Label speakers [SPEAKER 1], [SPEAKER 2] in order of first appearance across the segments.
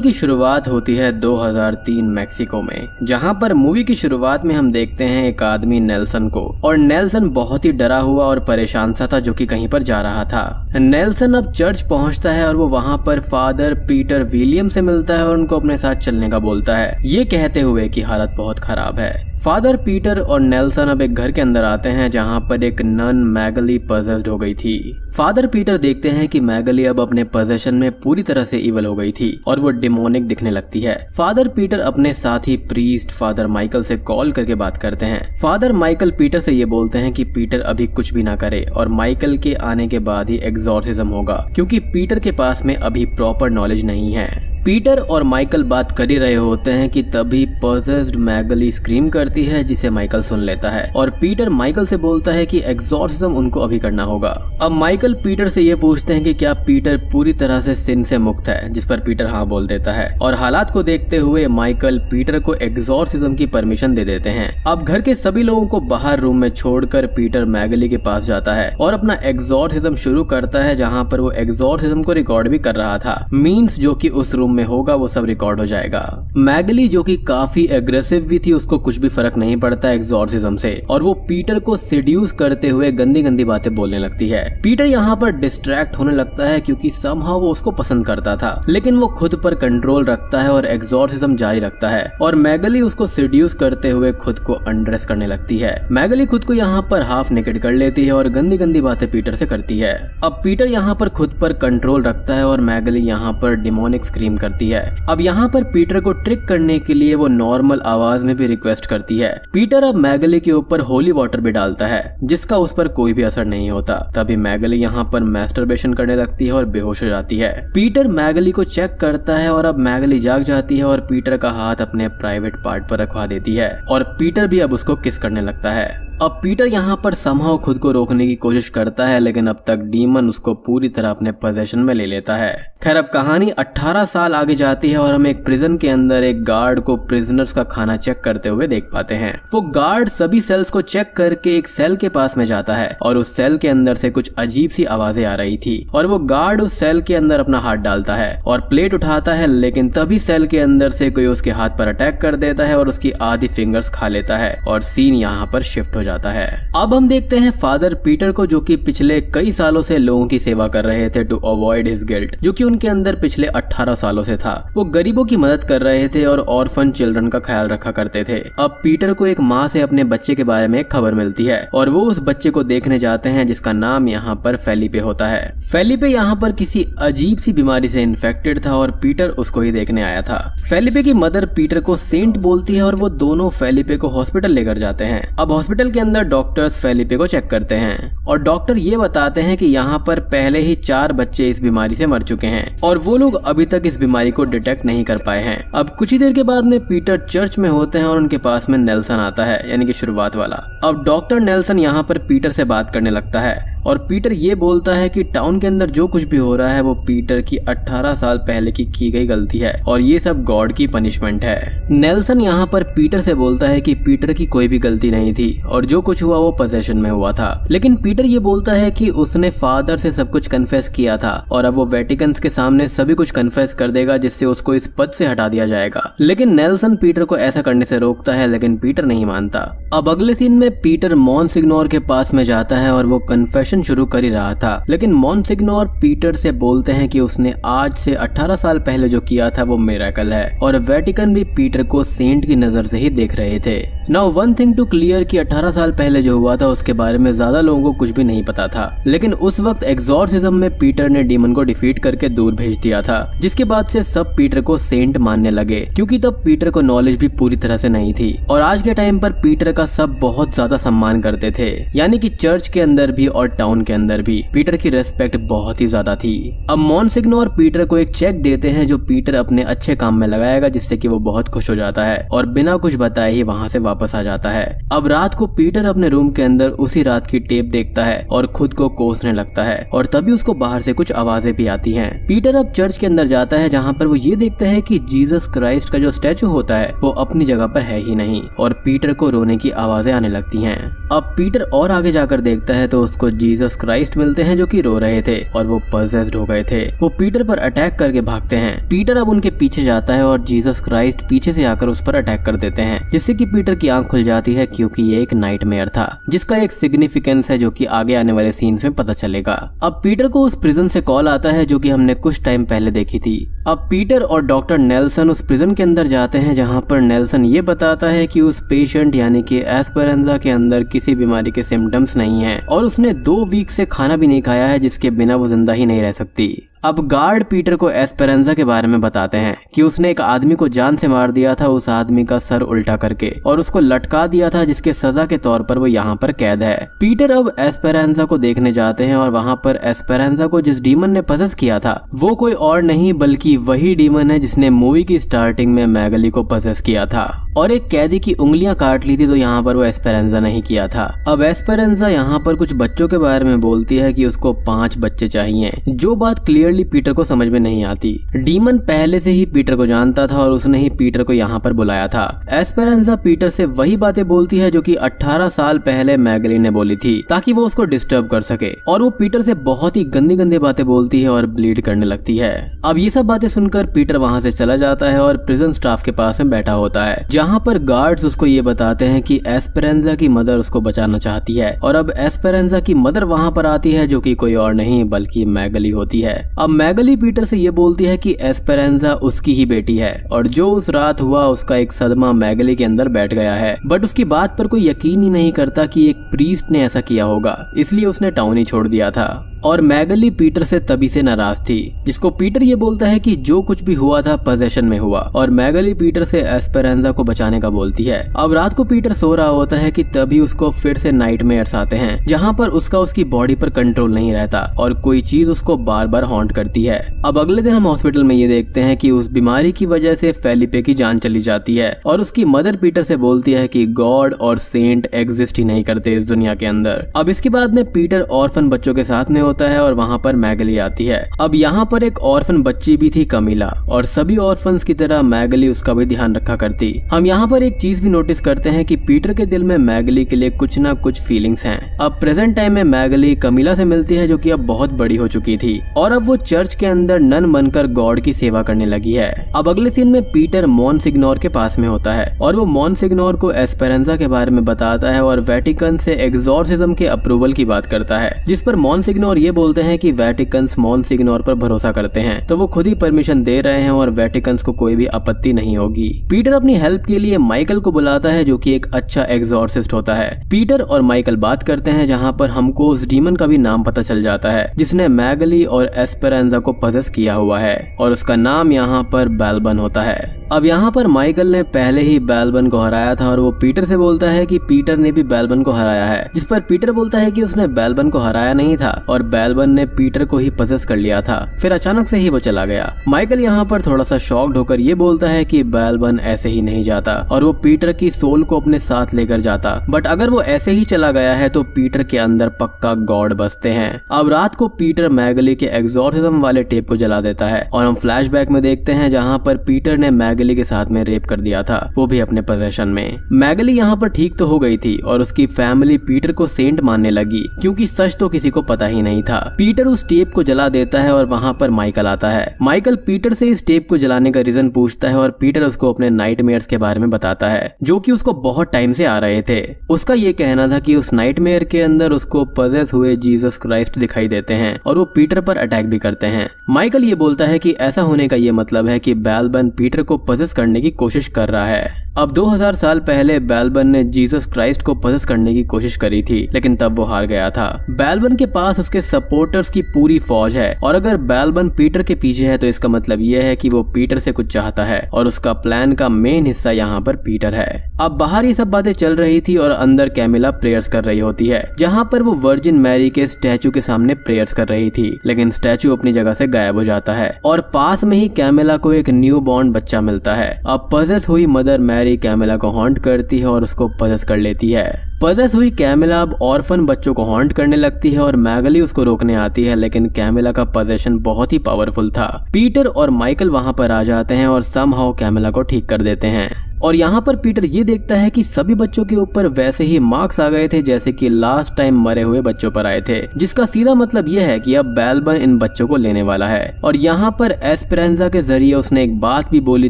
[SPEAKER 1] की शुरुआत होती है 2003 मैक्सिको में, जहां पर मूवी की शुरुआत में हम देखते हैं एक आदमी नेल्सन को, और नेल्सन बहुत ही डरा हुआ और परेशान सा था जो कि कहीं पर जा रहा था। नेल्सन अब चर्च पहुंचता है और वो वहां पर फादर पीटर विलियम से मिलता है और उनको अपने साथ चलने का बोलता है, ये कहते हुए कि हालत बहुत खराब है। फादर पीटर और नेल्सन अब एक घर के अंदर आते हैं जहां पर एक नन मैगली पजेस्ड हो गई थी। फादर पीटर देखते हैं कि मैगली अब अपने पोजेशन में पूरी तरह से इवल हो गई थी और वो डिमोनिक दिखने लगती है। फादर पीटर अपने साथी प्रीस्ट फादर माइकल से कॉल करके बात करते हैं। फादर माइकल पीटर से ये बोलते हैं कि पीटर अभी कुछ भी ना करे और माइकल के आने के बाद ही एग्जॉर्सिज्म होगा, क्योंकि पीटर के पास में अभी प्रॉपर नॉलेज नहीं है। पीटर और माइकल बात कर ही रहे होते हैं कि तभी पोजेस्ड मैगली स्क्रीम करती है, जिसे माइकल सुन लेता है और पीटर माइकल से बोलता है कि एग्जॉर्सिज्म उनको अभी करना होगा। अब माइकल पीटर से ये पूछते हैं कि क्या पीटर पूरी तरह से सिन से मुक्त है, जिस पर पीटर हाँ बोल देता है और हालात को देखते हुए माइकल पीटर को एग्जॉर्सिज्म की परमिशन दे देते हैं। अब घर के सभी लोगों को बाहर रूम में छोड़कर पीटर मैगली के पास जाता है और अपना एग्जॉर्सिज्म शुरू करता है, जहाँ पर वो एग्जॉर्सिज्म को रिकॉर्ड भी कर रहा था। मीन्स जो कि उस रूम में होगा वो सब रिकॉर्ड हो जाएगा। मैगली जो कि काफी एग्रेसिव भी थी, उसको कुछ भी फर्क नहीं पड़ता एग्जॉर्सिज्म से, और वो पीटर को सेड्यूस करते हुए गंदी गंदी बातें बोलने लगती है। पीटर यहाँ पर डिस्ट्रैक्ट होने लगता है क्योंकि समहाउ वो उसको पसंद करता था, लेकिन वो खुद पर कंट्रोल रखता है और एग्जॉर्सिज्म जारी रखता है और मैगली उसको सेड्यूस करते हुए खुद को अनड्रेस करने लगती है। मैगली खुद को यहाँ पर हाफ नेकेड कर लेती है और गंदी गंदी बातें पीटर से करती है। अब पीटर यहाँ पर खुद पर कंट्रोल रखता है और मैगली यहाँ पर डिमोनिक स्क्रीम करती है। अब यहाँ पर पीटर को ट्रिक करने के लिए वो नॉर्मल आवाज में भी रिक्वेस्ट करती है। पीटर अब मैगली के ऊपर होली वाटर भी डालता है, जिसका उस पर कोई भी असर नहीं होता। तभी मैगली यहाँ पर मैस्टरबेशन करने लगती है और बेहोश हो जाती है। पीटर मैगली को चेक करता है और अब मैगली जाग जाती है और पीटर का हाथ अपने प्राइवेट पार्ट पर रखवा देती है और पीटर भी अब उसको किस करने लगता है। अब पीटर यहाँ पर समहाउ खुद को रोकने की कोशिश करता है, लेकिन अब तक डीमन उसको पूरी तरह अपने पोजेशन में ले लेता है। खैर, अब कहानी 18 साल आगे जाती है और हम एक प्रिजन के अंदर एक गार्ड को प्रिजनर्स का खाना चेक करते हुए देख पाते हैं। वो गार्ड सभी सेल्स को चेक करके एक सेल के पास में जाता है और उस सेल के अंदर से कुछ अजीब सी आवाजें आ रही थी और वो गार्ड उस सेल के अंदर अपना हाथ डालता है और प्लेट उठाता है, लेकिन तभी सेल के अंदर से कोई उसके हाथ पर अटैक कर देता है और उसकी आधी फिंगर्स खा लेता है और सीन यहाँ पर शिफ्ट हो जाता है। अब हम देखते हैं फादर पीटर को, जो कि पिछले कई सालों से लोगों की सेवा कर रहे थे टू अवॉइड हिज गिल्ट, जो कि उनके अंदर पिछले 18 सालों से था। वो गरीबों की मदद कर रहे थे और ऑर्फन चिल्ड्रन का ख्याल रखा करते थे। अब पीटर को एक माँ से अपने बच्चे के बारे में एक खबर मिलती है और वो उस बच्चे को देखने जाते हैं, जिसका नाम यहाँ पर फेलिपे होता है। फेलिपे यहाँ पर किसी अजीब सी बीमारी से इन्फेक्टेड था और पीटर उसको ही देखने आया था। फेलिपे की मदर पीटर को सेंट बोलती है और वो दोनों फेलिपे को हॉस्पिटल लेकर जाते हैं। अब हॉस्पिटल के अंदर डॉक्टर्स फेलिपे को चेक करते हैं और डॉक्टर ये बताते हैं कि यहाँ पर पहले ही 4 बच्चे इस बीमारी से मर चुके हैं और वो लोग अभी तक इस बीमारी को डिटेक्ट नहीं कर पाए हैं। अब कुछ ही देर के बाद में पीटर चर्च में होते हैं और उनके पास में नेल्सन आता है, यानी कि शुरुआत वाला। अब डॉक्टर नेल्सन यहाँ पर पीटर से बात करने लगता है और पीटर ये बोलता है कि टाउन के अंदर जो कुछ भी हो रहा है वो पीटर की 18 साल पहले की गई गलती है और ये सब गॉड की पनिशमेंट है। नेल्सन यहाँ पर पीटर से बोलता है कि पीटर की कोई भी गलती नहीं थी और जो कुछ हुआ वो पोजेशन में हुआ था, लेकिन पीटर ये बोलता है कि उसने फादर से सब कुछ कन्फेस किया था और अब वो वेटिकन्स के सामने सभी कुछ कन्फेस कर देगा, जिससे उसको इस पद से हटा दिया जाएगा। लेकिन नेल्सन पीटर को ऐसा करने से रोकता है, लेकिन पीटर नहीं मानता। अब अगले सीन में पीटर मॉन्सिग्नोर के पास में जाता है और वो कन्फेशन शुरू कर ही रहा था, लेकिन मॉन्सिग्नोर पीटर से बोलते हैं कि उसने आज से 18 साल पहले जो किया था वो मिरेकल है और वेटिकन भी पीटर को सेंट की नजर से ही देख रहे थे। Now one thing to clear कि 18 साल पहले जो हुआ था उसके बारे में ज्यादा लोगों को कुछ भी नहीं पता था, लेकिन उस वक्त एग्जॉर्सिज्म में पीटर ने डीमन को डिफीट करके दूर भेज दिया था, जिसके बाद से सब पीटर को सेंट मानने लगे, क्योंकि तब पीटर को नॉलेज भी पूरी तरह से नहीं थी और आज के टाइम पर पीटर का सब बहुत ज्यादा सम्मान करते थे, यानी कि चर्च के अंदर भी और टाउन के अंदर भी पीटर की रेस्पेक्ट बहुत ही ज्यादा थी। अब मॉन्सिग्नोर पीटर को एक चेक देते हैं जो पीटर अपने अच्छे काम में लगाएगा, जिससे कि वो बहुत खुश हो जाता है और बिना कुछ बताए ही वहां से वापस आ जाता है। अब रात को पीटर अपने रूम के अंदर उसी रात की टेप देखता है और खुद को कोसने लगता है और तभी उसको बाहर से कुछ आवाजें भी आती हैं। पीटर अब चर्च के अंदर जाता है, जहाँ पर वो ये देखता है कि जीसस क्राइस्ट का जो स्टैचू होता है वो अपनी जगह पर है ही नहीं और पीटर को रोने की आवाजें आने लगती हैं। अब पीटर और आगे जाकर देखता है तो उसको जीसस क्राइस्ट मिलते हैं जो कि रो रहे थे और वो पजेस्ड हो गए थे। वो पीटर पर अटैक करके भागते हैं। पीटर अब उनके पीछे जाता है और जीसस क्राइस्ट पीछे से आकर उस पर अटैक कर देते हैं, जिससे कि पीटर की आंख खुल जाती है क्योंकि ये एक नाइटमेयर था, जिसका एक सिग्निफिकेंस है जो कि आगे आने वाले सीन्स में पता चलेगा। अब पीटर को उस प्रिजन से कॉल आता है जो कि हमने कुछ टाइम पहले देखी थी। अब पीटर और डॉक्टर नेल्सन उस प्रिजन के अंदर जाते हैं, जहां पर नेल्सन ये बताता है कि उस पेशेंट यानी कि एस्पेरेंजा के अंदर किसी बीमारी के सिम्टम्स नहीं है और उसने 2 वीक से खाना भी नहीं खाया है, जिसके बिना वो जिंदा ही नहीं रह सकती। अब गार्ड पीटर को एस्पेरेंजा के बारे में बताते हैं कि उसने एक आदमी को जान से मार दिया था, उस आदमी का सर उल्टा करके, और उसको लटका दिया था, जिसके सजा के तौर पर वो यहाँ पर कैद है। पीटर अब एस्पेरेंजा को देखने जाते हैं और वहाँ पर एस्पेरेंजा को जिस डीमन ने पजेस किया था वो कोई और नहीं बल्कि वही डीमन है जिसने मूवी की स्टार्टिंग में मैगली को पजेस किया था और एक कैदी की उंगलियां काट ली थी, तो यहाँ पर वो एस्पेरेंजा नहीं किया था। अब एस्पेरेंजा यहाँ पर कुछ बच्चों के बारे में बोलती है कि उसको 5 बच्चे चाहिए, जो बात क्लियरली पीटर को समझ में नहीं आती। डीमन पहले से ही पीटर को जानता था और उसने ही पीटर को यहाँ पर बुलाया था। एस्पेरेंजा पीटर से वही बातें बोलती है जो कि 18 साल पहले मैगली ने बोली थी, ताकि वो उसको डिस्टर्ब कर सके, और वो पीटर से बहुत ही गंदी गंदी बातें बोलती है और ब्लीड करने लगती है। अब ये सब बातें सुनकर पीटर वहाँ से चला जाता है और प्रिजन स्टाफ के पास में बैठा होता है, जहाँ पर गार्ड्स उसको ये बताते हैं कि एस्पेरेंजा की मदर उसको बचाना चाहती है। और अब एस्पेरेंजा की मदर वहाँ पर आती है जो कि कोई और नहीं बल्कि मैगली होती है। अब मैगली पीटर से ये बोलती है कि एस्पेरेंजा उसकी ही बेटी है और जो उस रात हुआ उसका एक सदमा मैगली के अंदर बैठ गया है, बट उसकी बात पर कोई यकीन ही नहीं करता कि एक प्रीस्ट ने ऐसा किया होगा, इसलिए उसने टाउन ही छोड़ दिया था। और मैगली पीटर से तभी से नाराज थी, जिसको पीटर ये बोलता है कि जो कुछ भी हुआ था पोजेशन में हुआ, और मैगली पीटर से एस्पेरेंजा को बचाने का बोलती है। अब रात को पीटर सो रहा होता है कि तभी उसको फिर से नाइटमेयर्स आते हैं, जहाँ पर उसका उसकी बॉडी पर कंट्रोल नहीं रहता और कोई चीज उसको बार बार हॉन्ट करती है। अब अगले दिन हम हॉस्पिटल में ये देखते हैं कि उस बीमारी की वजह से फेलिपे की जान चली जाती है और उसकी मदर पीटर से बोलती है कि गॉड और सेंट एग्जिस्ट ही नहीं करते इस दुनिया के अंदर। अब इसके बाद में पीटर ऑर्फन बच्चों के साथ में होता है और वहाँ पर मैगली आती है। अब यहाँ पर एक ऑर्फन बच्ची भी थी, कमीला, और सभी ऑर्फन्स की तरह मैगली उसका भी ध्यान रखा करती। हम यहाँ पर एक चीज भी नोटिस करते हैं कि पीटर के दिल में मैगली के लिए कुछ ना कुछ फीलिंग्स हैं। अब प्रेजेंट टाइम में मैगली कमीला से मिलती है जो कि अब बहुत बड़ी हो चुकी थी और अब वो चर्च के अंदर नन बनकर गॉड की सेवा करने लगी है। अब अगले सीन में पीटर मॉन्सिग्नोर के पास में होता है और वो मॉन्सिग्नोर को एस्पेरेंजा के बारे में बताता है और वेटिकन से एग्जॉर्सिज्म के अप्रूवल की बात करता है, जिस पर मॉन्सिग्नोर ये बोलते हैं कि वेटिकन्स मॉन्सिग्नोर पर भरोसा करते हैं, तो वो खुद ही परमिशन दे रहे हैं और वेटिकन्स को कोई भी आपत्ति नहीं होगी। पीटर अपनी हेल्प के लिए माइकल को बुलाता है जो कि एक अच्छा एग्जॉर्सिस्ट होता है। पीटर और माइकल बात करते हैं जहाँ पर हमको उस डीमन का भी नाम पता चल जाता है जिसने मैगली और एस्पेरेंजा को पजेस किया हुआ है और उसका नाम यहाँ पर बेलबन होता है। अब यहाँ पर माइकल ने पहले ही बेलबन को हराया था और वो पीटर से बोलता है कि पीटर ने भी बेलबन को हराया है, जिस पर पीटर बोलता है कि उसने बेलबन को हराया नहीं था और बेलबन ने पीटर को ही पजेस कर लिया था, फिर अचानक से ही वो चला गया। माइकल यहाँ पर थोड़ा सा शॉक्ड होकर ये बोलता है कि बेलबन ऐसे ही नहीं जाता और वो पीटर की सोल को अपने साथ लेकर जाता, बट अगर वो ऐसे ही चला गया है तो पीटर के अंदर पक्का गॉड बसते हैं। अब रात को पीटर मैगली के एग्जॉर्सिज्म वाले टेप को जला देता है और हम फ्लैशबैक में देखते हैं जहाँ पर पीटर ने मैगली के साथ में रेप कर दिया था, वो भी अपने पोजेशन में। मैगली यहाँ पर ठीक तो हो गई थी और उसकी फैमिली पीटर को सेंट मानने लगी क्योंकि सच तो किसी को पता ही नहीं था। पीटर उस टेप को जला देता है और वहाँ पर माइकल आता है। माइकल पीटर से इस टेप को जलाने का रीजन पूछता है और पीटर उसको अपने नाइटमेयर्स के बारे में बताता है जो कि उसको बहुत टाइम से आ रहे थे। उसका ये कहना था कि उस नाइटमेयर के अंदर उसको पजेस हुए जीसस क्राइस्ट दिखाई देते हैं और वो पीटर पर अटैक भी करते हैं। माइकल ये बोलता है कि ऐसा होने का ये मतलब है कि बेलबन पीटर को पजेस करने की कोशिश कर रहा है। अब 2000 साल पहले बेलबन ने जीसस क्राइस्ट को पजेस करने की कोशिश करी थी, लेकिन तब वो हार गया था। बेलबन के पास उसके सपोर्टर्स की पूरी फौज है और अगर बेलबन पीटर के पीछे है तो इसका मतलब ये है कि वो पीटर से कुछ चाहता है और उसका प्लान का मेन हिस्सा यहाँ पर पीटर है। अब बाहर ये सब बातें चल रही थी और अंदर कैमिला प्रेयर्स कर रही होती है, जहाँ पर वो वर्जिन मैरी के स्टैचू के सामने प्रेयर्स कर रही थी, लेकिन स्टैचू अपनी जगह से गायब हो जाता है और पास में ही कैमिला को एक न्यू बॉर्न बच्चा मिलता है। अब पजेस हुई मदर मैरी कैमिला को हॉन्ट करती है और उसको पजेस कर लेती है। पजेस हुई कैमिला अब ऑर्फन बच्चों को हॉन्ट करने लगती है और मैगली उसको रोकने आती है, लेकिन कैमिला का पजेशन बहुत ही पावरफुल था। पीटर और माइकल वहां पर आ जाते हैं और समहाउ कैमिला को ठीक कर देते हैं और यहाँ पर पीटर ये देखता है कि सभी बच्चों के ऊपर वैसे ही मार्क्स आ गए थे जैसे कि लास्ट टाइम मरे हुए बच्चों पर आए थे, जिसका सीधा मतलब यह है कि अब बेलबन इन बच्चों को लेने वाला है। और यहाँ पर एस्पेरेंजा के जरिए उसने एक बात भी बोली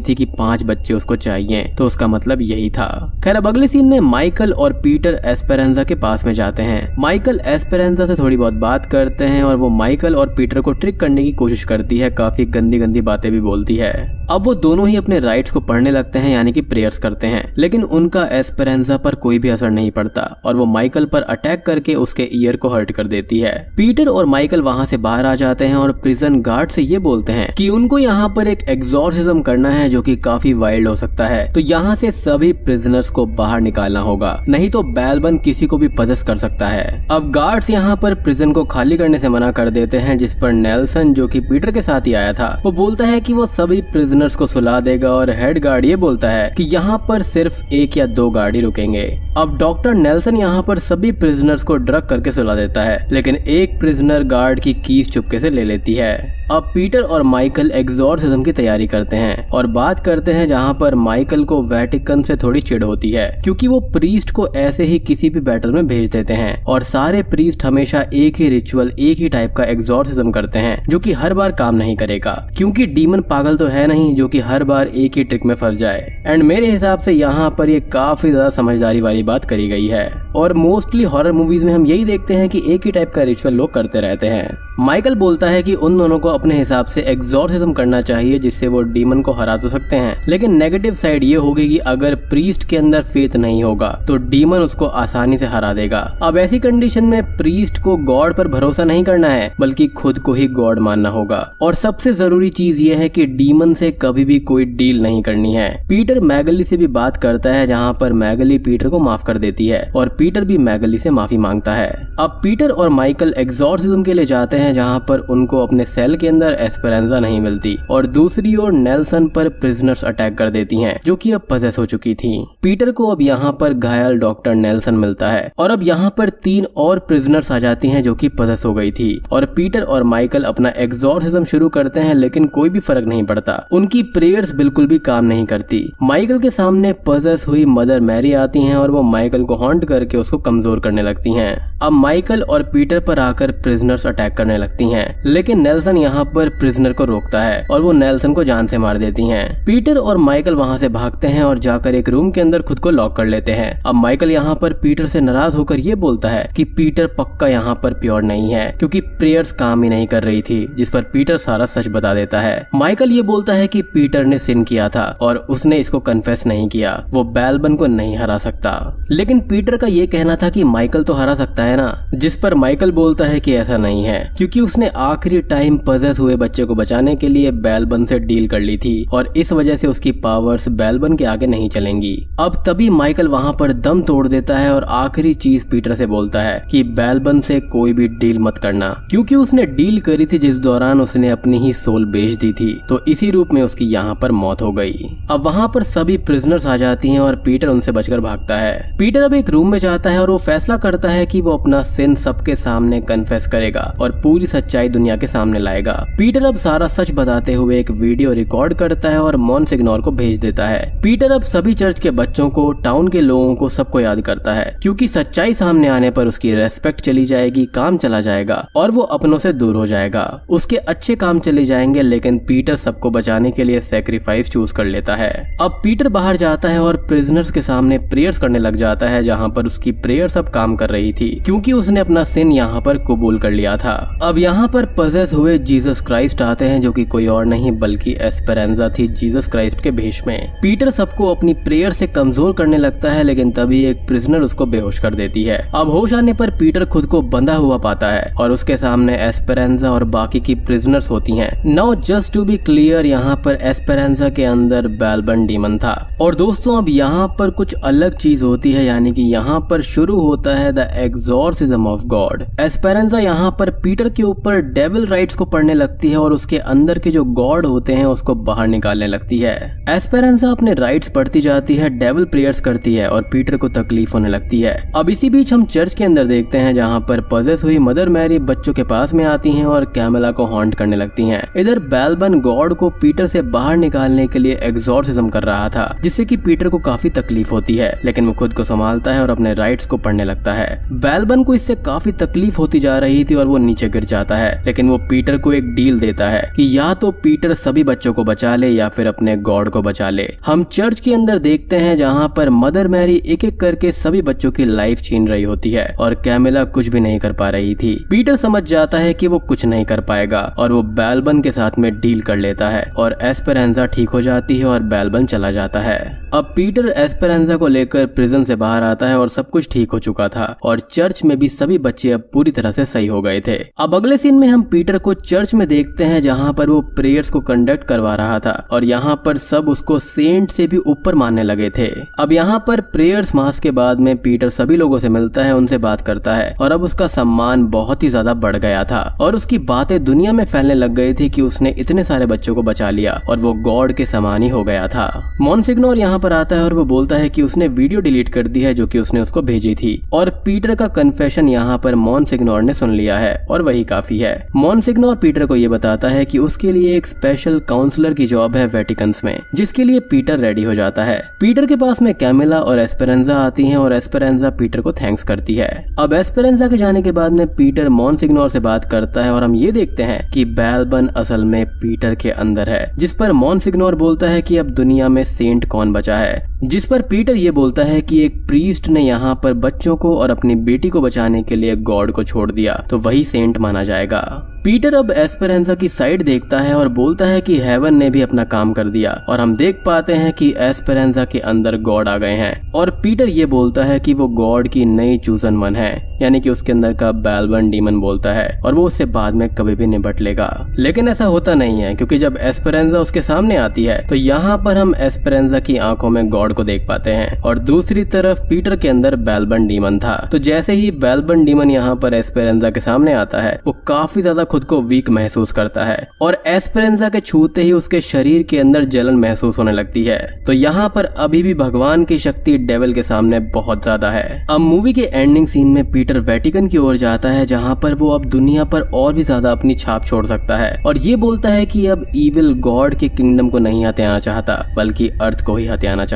[SPEAKER 1] थी कि 5 बच्चे उसको चाहिए, तो उसका मतलब यही था। खैर अब अगले सीन में माइकल और पीटर एस्पेरेंजा के पास में जाते हैं। माइकल एस्पेरेंजा से थोड़ी बहुत बात करते हैं और वो माइकल और पीटर को ट्रिक करने की कोशिश करती है, काफी गंदी गंदी बातें भी बोलती है। अब वो दोनों ही अपने राइट्स को पढ़ने लगते हैं, यानी कि प्रेयर्स करते हैं, लेकिन उनका एस्पेरेंजा पर कोई भी असर नहीं पड़ता और वो माइकल पर अटैक करके उसके ईयर को हर्ट कर देती है। पीटर और माइकल वहां से बाहर आ जाते हैं और प्रिजन गार्ड से ये बोलते हैं कि उनको यहाँ पर एक एग्जॉर्सिज्म करना है जो कि काफी वाइल्ड हो सकता है, तो यहाँ से सभी प्रिजनर्स को बाहर निकालना होगा, नहीं तो बेलबन किसी को भी पजेस कर सकता है। अब गार्ड्स यहाँ पर प्रिजन को खाली करने से मना कर देते हैं, जिस पर नेल्सन जो कि पीटर के साथ ही आया था वो बोलता है कि वो सभी प्रिजनर्स को सुला देगा और हेड गार्ड ये बोलता है कि यहाँ पर सिर्फ 1 या 2 गार्ड ही रुकेंगे। अब डॉक्टर नेल्सन यहाँ पर सभी प्रिजनर्स को ड्रग करके सुला देता है, लेकिन एक प्रिजनर गार्ड की कीज चुपके से ले लेती है। अब पीटर और माइकल एग्जॉर्सिज्म की तैयारी करते हैं और बात करते हैं, जहाँ पर माइकल को वेटिकन से थोड़ी चिढ़ होती है क्योंकि वो प्रीस्ट को ऐसे ही किसी भी बैटल में भेज देते हैं और सारे प्रीस्ट हमेशा एक ही रिचुअल, एक ही टाइप का एग्जॉर्सिज्म करते हैं जो कि हर बार काम नहीं करेगा, क्योंकि डीमन पागल तो है नहीं जो कि हर बार एक ही ट्रिक में फंस जाए। एंड मेरे हिसाब से यहाँ पर ये काफी ज्यादा समझदारी वाली बात करी गई है और मोस्टली हॉरर मूवीज में हम यही देखते हैं कि एक ही टाइप का रिचुअल लोग करते रहते हैं। माइकल बोलता है कि उन दोनों को अपने हिसाब से एग्जॉर्सिज्म करना चाहिए जिससे वो डीमन को हरा तो सकते हैं, लेकिन नेगेटिव साइड ये होगी कि अगर प्रीस्ट के अंदर फेथ नहीं होगा तो डीमन उसको आसानी से हरा देगा। अब ऐसी कंडीशन में प्रीस्ट को गॉड पर भरोसा नहीं करना है बल्कि खुद को ही गॉड मानना होगा। और सबसे जरूरी चीज ये है कि डीमन से कभी भी कोई डील नहीं करनी है। पीटर मैगली से भी बात करता है, जहाँ पर मैगली पीटर को माफ कर देती है और पीटर भी मैगली से माफी मांगता है। अब पीटर और माइकल एग्जॉर्सिज्म के लिए जाते हैं, जहां पर उनको अपने सेल के अंदर एस्पेरेंजा नहीं मिलती और दूसरी ओर नेल्सन पर प्रिजनर्स अटैक कर देती हैं जो कि अब पजेस हो चुकी थी। पीटर को अब यहाँ पर घायल डॉक्टर नेल्सन मिलता है और अब यहाँ पर 3 और प्रिजनर्स आ जाती हैं जो कि पजेस हो गई थी और पीटर और माइकल अपना एग्जॉर्सिज्म शुरू करते हैं, लेकिन कोई भी फर्क नहीं पड़ता, उनकी प्रेयर्स बिल्कुल भी काम नहीं करती। माइकल के सामने पजेस हुई मदर मैरी आती हैं और वो माइकल को हॉन्ट करके उसको कमजोर करने लगती हैं। अब माइकल और पीटर पर आकर प्रिजनर्स अटैक करने लगती हैं, लेकिन नेल्सन यहाँ पर प्रिजनर को रोकता है और वो नेल्सन को जान से मार देती हैं। पीटर और माइकल वहाँ से भागते हैं और जाकर एक रूम के अंदर खुद को लॉक कर लेते हैं। अब माइकल यहाँ पर पीटर से नाराज होकर ये बोलता है कि पीटर पक्का यहाँ पर प्योर नहीं है क्योंकि प्रेयर्स काम ही नहीं कर रही थी, जिस पर पीटर सारा सच बता देता है। माइकल ये बोलता है कि पीटर ने सिन किया था और उसने इसको कन्फेस नहीं किया, वो बेलबन को नहीं हरा सकता। लेकिन पीटर का ये कहना था कि माइकल तो हरा सकता है ना, जिस पर माइकल बोलता है कि ऐसा नहीं है क्योंकि उसने आखिरी टाइम पजेस हुए बच्चे को बचाने के लिए बेलबन से डील कर ली थी और इस वजह से उसकी पावर्स बेलबन के आगे नहीं चलेंगी। अब तभी माइकल वहाँ पर दम तोड़ देता है और आखिरी चीज पीटर से बोलता है कि बेलबन से कोई भी डील मत करना, क्योंकि उसने डील करी थी जिस दौरान उसने अपनी ही सोल बेच दी थी, तो इसी रूप में उसकी यहाँ पर मौत हो गई। अब वहाँ पर सभी प्रिजनर्स आ जाती हैं और पीटर उनसे बचकर भागता है। पीटर अब एक रूम में जाता है और वो फैसला करता है कि वो अपना सिन सबके सामने कन्फेस करेगा और पूरी सच्चाई दुनिया के सामने लाएगा। पीटर अब सारा सच बताते हुए एक वीडियो रिकॉर्ड करता है और मॉन्सिग्नोर को भेज देता है। पीटर अब सभी चर्च के बच्चों को, टाउन के लोगों को, सबको याद करता है क्योंकि सच्चाई सामने आने पर उसकी रेस्पेक्ट चली जाएगी, काम चला जाएगा और वो अपनों से दूर हो जाएगा। उसके अच्छे काम चले जाएंगे, लेकिन पीटर सबको बचाने के लिए सैक्रिफाइस चूज कर लेता है। अब पीटर बाहर जाता है और प्रिजनर्स के सामने प्रेयर्स करने लग जाता है, जहाँ पर उसकी प्रेयर सब काम कर रही थी क्योंकि उसने अपना सिन यहाँ पर कबूल कर लिया था। अब यहाँ पर पजेस हुए जीसस क्राइस्ट आते हैं जो कि कोई और नहीं बल्कि एस्पेरेंजा थी जीसस क्राइस्ट के भेष में। पीटर सबको अपनी प्रेयर से कमजोर करने लगता है, लेकिन तभी एक प्रिजनर उसको बेहोश कर देती है। अब होश आने पर पीटर खुद को बंधा हुआ पाता है और उसके सामने एस्पेरेंजा और बाकी की प्रिजनर्स होती हैं। Now just to be clear, यहाँ पर एस्पेरेंजा के अंदर बेलबन डीमन था। और दोस्तों अब यहाँ पर कुछ अलग चीज होती है, यानी कि यहाँ पर शुरू होता है the exorcism of God. Esperanza यहाँ पर पीटर के ऊपर डेविल राइट्स को पढ़ने लगती है और उसके अंदर के जो गॉड होते हैं उसको बाहर निकालने लगती है। एस्पेरेंजा अपने राइट्स पढ़ती जाती है, डेविल प्रेयर्स करती है और पीटर को तकलीफ होने लगती है। अब इसी बीच हम चर्च के अंदर देखते हैं जहाँ पर पजेस हुई मदर मैरी बच्चों के पास में आती हैं और कैमिला को हॉन्ट करने लगती हैं। इधर बेलबन गॉड को पीटर से बाहर निकालने के लिए एग्जॉर्सिज्म कर रहा था, जिससे कि पीटर को काफी तकलीफ होती है, लेकिन वो खुद को संभालता है और अपने राइट्स को पढ़ने लगता है। बेलबन को इससे काफी तकलीफ होती जा रही थी और वो नीचे गिर जाता है, लेकिन वो पीटर को एक डील देता है कि या तो पीटर सभी बच्चों को बचा ले या फिर अपने गॉड को बचा ले। हम चर्च के अंदर देखते हैं जहाँ पर मदर मैरी एक एक करके सभी बच्चों की लाइफ छीन रही होती है और कैमिला कुछ भी नहीं कर पा रही थी। पीटर समझ जाता है कि वो कुछ नहीं कर पाएगा और वो बेलबन के साथ में डील कर लेता है और एस्पेरेंजा ठीक हो जाती है और बेलबन चला जाता है। अब पीटर एस्पेरेंजा को लेकर प्रिजन से बाहर आता है और सब कुछ ठीक हो चुका था और चर्च में भी सभी बच्चे अब पूरी तरह से सही हो गए थे। अब अगले सीन में हम पीटर को चर्च में देखते हैं जहाँ पर वो प्रेयर्स को कंडक्ट करवा रहा था और यहाँ पर सब उसको सेंट से भी ऊपर मानने लगे थे। अब यहाँ पर प्रेयर्स मास के बाद में पीटर सभी लोगों से मिलता है, उनसे बात करता है और अब उसका सम्मान बहुत ही ज्यादा बढ़ गया था और उसकी बातें दुनिया में फैलने लग गई थी कि उसने इतने सारे बच्चों को बचा लिया और वो गॉड के समान ही हो गया था। मॉन्सिग्नोर यहाँ पर आता है और वो बोलता है कि उसने वीडियो डिलीट कर दी है जो कि उसने उसको भेजी थी और पीटर का कन्फेशन यहाँ पर मॉन्सिग्नोर ने सुन लिया है और वही काफी है। मॉन्सिग्नोर पीटर को ये बताता है कि उसके लिए एक स्पेशल काउंसलर की जॉब है वेटिकन्स में, जिसके लिए पीटर रेडी हो जाता है। पीटर के पास में कैमिला और एस्पेरेंजा आती हैं और एस्पेरेंजा पीटर को थैंक्स करती है। अब एस्पेरेंजा के जाने के बाद में पीटर मॉन्सिग्नोर से बात करता है और हम ये देखते हैं कि बेलबन असल में पीटर के अंदर है, जिस पर मॉन्सिग्नोर बोलता है कि अब दुनिया में सेंट कौन बचा है, जिस पर पीटर ये बोलता है कि एक प्रीस्ट ने यहाँ पर बच्चों को और अपनी बेटी को बचाने के लिए गॉड को छोड़ दिया तो वही सेंट माना जाएगा। पीटर अब एस्पेरेंजा की साइड देखता है और बोलता है कि हेवन ने भी अपना काम कर दिया और हम देख पाते हैं कि एस्पेरेंजा के अंदर गॉड आ गए हैं और पीटर ये बोलता है कि वो गॉड की नई चूजन वन है, यानी कि उसके अंदर का बेलबन डीमन बोलता है और वो उससे बाद में कभी भी निपट लेगा। लेकिन ऐसा होता नहीं है, क्योंकि जब एस्पेरेंजा उसके सामने आती है तो यहाँ पर हम एस्पेरेंजा की आंखों में गॉड को देख पाते हैं और दूसरी तरफ पीटर के अंदर बेलबन डीमन था। तो जैसे ही बेलबन डीमन यहाँ पर एस्पेरेंजा के सामने आता है वो काफी ज्यादा खुद को वीक महसूस करता है और एस्पेरेंजा के छूते ही उसके शरीर के अंदर जलन महसूस होने लगती है। तो यहाँ पर अभी भी भगवान की शक्ति डेविल के सामने बहुत ज्यादा है। अब मूवी के एंडिंग सीन में पीटर वेटिकन की ओर जाता है जहाँ पर वो अब दुनिया पर और भी ज्यादा अपनी छाप छोड़ सकता है और ये बोलता है कि अब ईविल गॉड के किंगडम को नहीं हथियाना चाहता बल्कि अर्थ को ही हथियाना चाहता है।